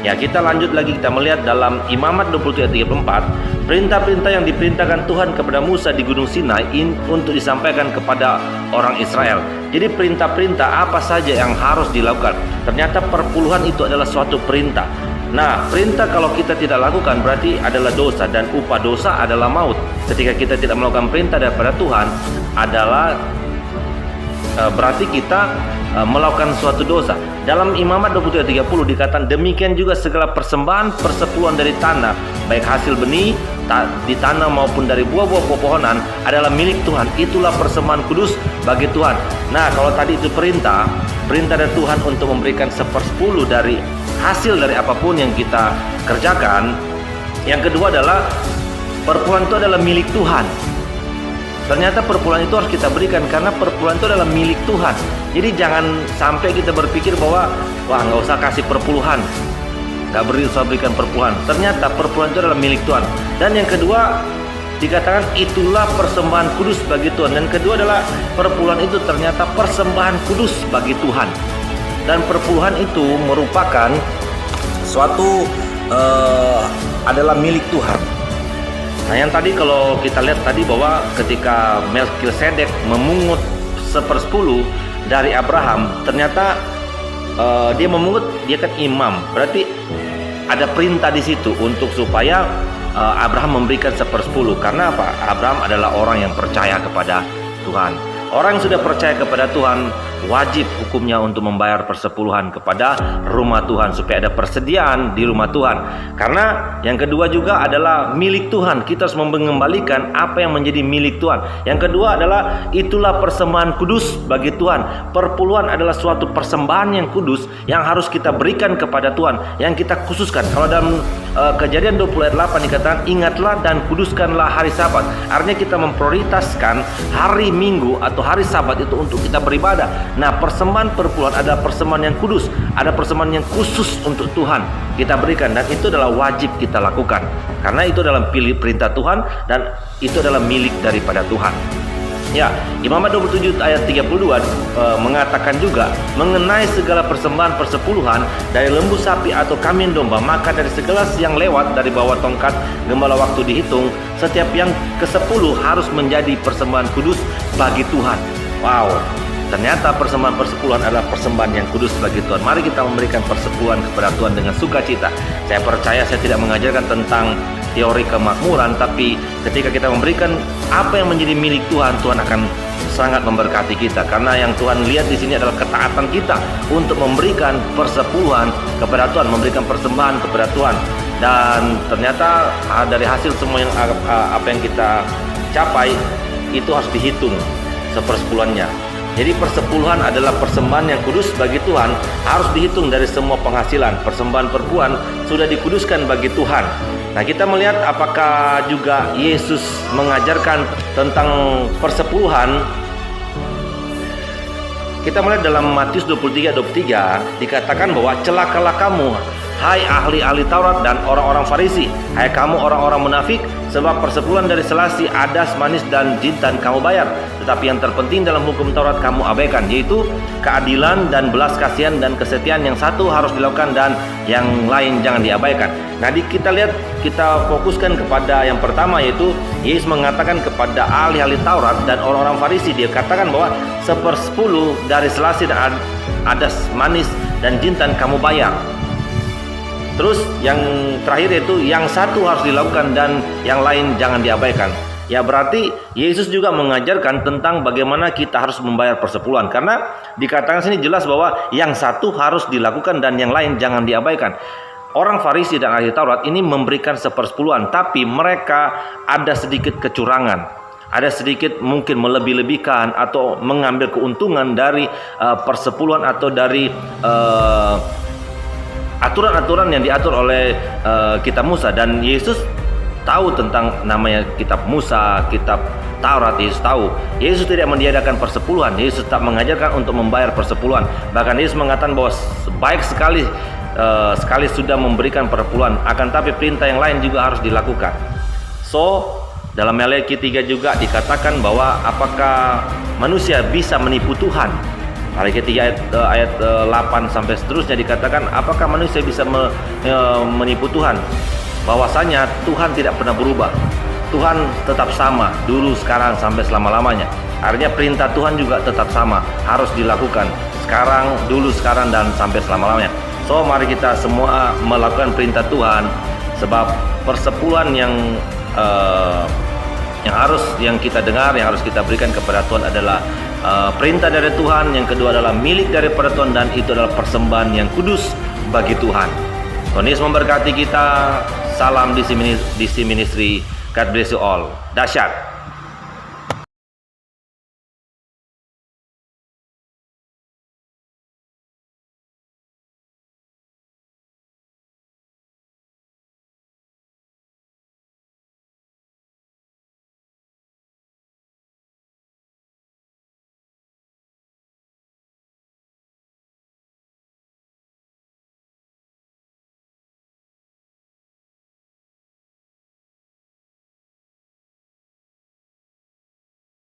Ya, kita lanjut lagi, kita melihat dalam Imamat 20 ayat 34, perintah-perintah yang diperintahkan Tuhan kepada Musa di Gunung Sinai untuk disampaikan kepada orang Israel. Jadi perintah-perintah apa saja yang harus dilakukan. Ternyata perpuluhan itu adalah suatu perintah. Nah, perintah kalau kita tidak lakukan berarti adalah dosa, dan upah dosa adalah maut. Ketika kita tidak melakukan perintah daripada Tuhan adalah berarti kita melakukan suatu dosa. Dalam Imamat 20 ayat 30 dikatakan, demikian juga segala persembahan persepuluhan dari tanah, baik hasil benih di tanah maupun dari buah-buah pepohonan adalah milik Tuhan. Itulah persembahan kudus bagi Tuhan. Nah, kalau tadi itu perintah dari Tuhan untuk memberikan 1/10 dari hasil dari apapun yang kita kerjakan. Yang kedua adalah perpuluhan itu adalah milik Tuhan. Ternyata perpuluhan itu harus kita berikan karena perpuluhan itu adalah milik Tuhan. Jadi jangan sampai kita berpikir bahwa wah, nggak usah kasih perpuluhan, nggak usah berikan perpuluhan. Ternyata perpuluhan itu adalah milik Tuhan. Dan yang kedua dikatakan itulah persembahan kudus bagi Tuhan. Dan kedua adalah perpuluhan itu ternyata persembahan kudus bagi Tuhan. Dan perpuluhan itu merupakan suatu adalah milik Tuhan. Nah, yang tadi kalau kita lihat tadi bahwa ketika Melkisedek memungut 1/10 dari Abraham, ternyata dia memungut, dia kan imam. Berarti ada perintah di situ untuk supaya Abraham memberikan 1/10. Karena apa? Abraham adalah orang yang percaya kepada Tuhan. Orang yang sudah percaya kepada Tuhan wajib hukumnya untuk membayar persepuluhan kepada rumah Tuhan supaya ada persediaan di rumah Tuhan. Karena yang kedua juga adalah milik Tuhan. Kita harus mengembalikan apa yang menjadi milik Tuhan. Yang kedua adalah itulah persembahan kudus bagi Tuhan. Perpuluhan adalah suatu persembahan yang kudus yang harus kita berikan kepada Tuhan, yang kita khususkan. Kalau dalam Kejadian 20 ayat 8 dikatakan, ingatlah dan kuduskanlah hari Sabat. Artinya kita memprioritaskan hari Minggu atau hari Sabat itu untuk kita beribadah. Nah, persembahan perpuluhan adalah persembahan yang kudus, ada persembahan yang khusus untuk Tuhan kita berikan, dan itu adalah wajib kita lakukan karena itu adalah perintah Tuhan dan itu adalah milik daripada Tuhan. Ya, Imamat 27 ayat 32 mengatakan juga mengenai segala persembahan persepuluhan dari lembu sapi atau kambing domba, maka dari segala yang lewat dari bawah tongkat gembala waktu dihitung, setiap yang ke-10 harus menjadi persembahan kudus bagi Tuhan. Wow, ternyata persembahan persepuluhan adalah persembahan yang kudus bagi Tuhan. Mari kita memberikan persepuluhan kepada Tuhan dengan sukacita. Saya percaya saya tidak mengajarkan tentang teori kemakmuran, tapi ketika kita memberikan apa yang menjadi milik Tuhan, Tuhan akan sangat memberkati kita. Karena yang Tuhan lihat di sini adalah ketaatan kita untuk memberikan persepuluhan kepada Tuhan, memberikan persembahan kepada Tuhan. Dan ternyata dari hasil semua yang apa yang kita capai itu harus dihitung 1/10-nya. Jadi persepuluhan adalah persembahan yang kudus bagi Tuhan, harus dihitung dari semua penghasilan. Persembahan perpuluhan sudah dikuduskan bagi Tuhan. Nah, kita melihat apakah juga Yesus mengajarkan tentang persepuluhan. Kita melihat dalam Matius 23:23 dikatakan bahwa celakalah kamu, hai ahli-ahli Taurat dan orang-orang Farisi, hai kamu orang-orang munafik, sebab persepuluhan dari selasi, adas, manis dan jintan kamu bayar, tetapi yang terpenting dalam hukum Taurat kamu abaikan, yaitu keadilan dan belas kasihan dan kesetiaan. Yang satu harus dilakukan dan yang lain jangan diabaikan. Nah, kita lihat, kita fokuskan kepada yang pertama, yaitu Yesus mengatakan kepada ahli-ahli Taurat dan orang-orang Farisi, dia katakan bahwa 1/10 dari selasi dan adas, manis dan jintan kamu bayar. Terus yang terakhir yaitu yang satu harus dilakukan dan yang lain jangan diabaikan. Ya, berarti Yesus juga mengajarkan tentang bagaimana kita harus membayar persepuluhan. Karena dikatakan sini jelas bahwa yang satu harus dilakukan dan yang lain jangan diabaikan. Orang Farisi dan ahli Taurat ini memberikan 1/10, tapi mereka ada sedikit kecurangan. Ada sedikit mungkin melebih-lebihkan atau mengambil keuntungan dari persepuluhan atau dari aturan-aturan yang diatur oleh kitab Musa. Dan Yesus tahu tentang namanya kitab Musa, kitab Taurat. Yesus tahu. Yesus tidak meniadakan persepuluhan. Yesus tak mengajarkan untuk membayar persepuluhan. Bahkan Yesus mengatakan bahwa baik sekali sudah memberikan persepuluhan, akan tapi perintah yang lain juga harus dilakukan. So, dalam Maleakhi 3 juga dikatakan bahwa apakah manusia bisa menipu Tuhan? Hari ketiga ayat 8 sampai seterusnya dikatakan, apakah manusia bisa menipu Tuhan? Bahwasanya Tuhan tidak pernah berubah. Tuhan tetap sama, dulu, sekarang, sampai selama-lamanya. Artinya perintah Tuhan juga tetap sama, harus dilakukan sekarang, dulu, sekarang, dan sampai selama-lamanya. So, mari kita semua melakukan perintah Tuhan, sebab persepuluhan yang kita dengar, yang harus kita berikan kepada Tuhan adalah perintah dari Tuhan. Yang kedua adalah milik daripada Tuhan, dan itu adalah persembahan yang kudus bagi Tuhan. Tuhan Yesus memberkati kita. Salam DC Ministry. God bless you all. Dahsyat.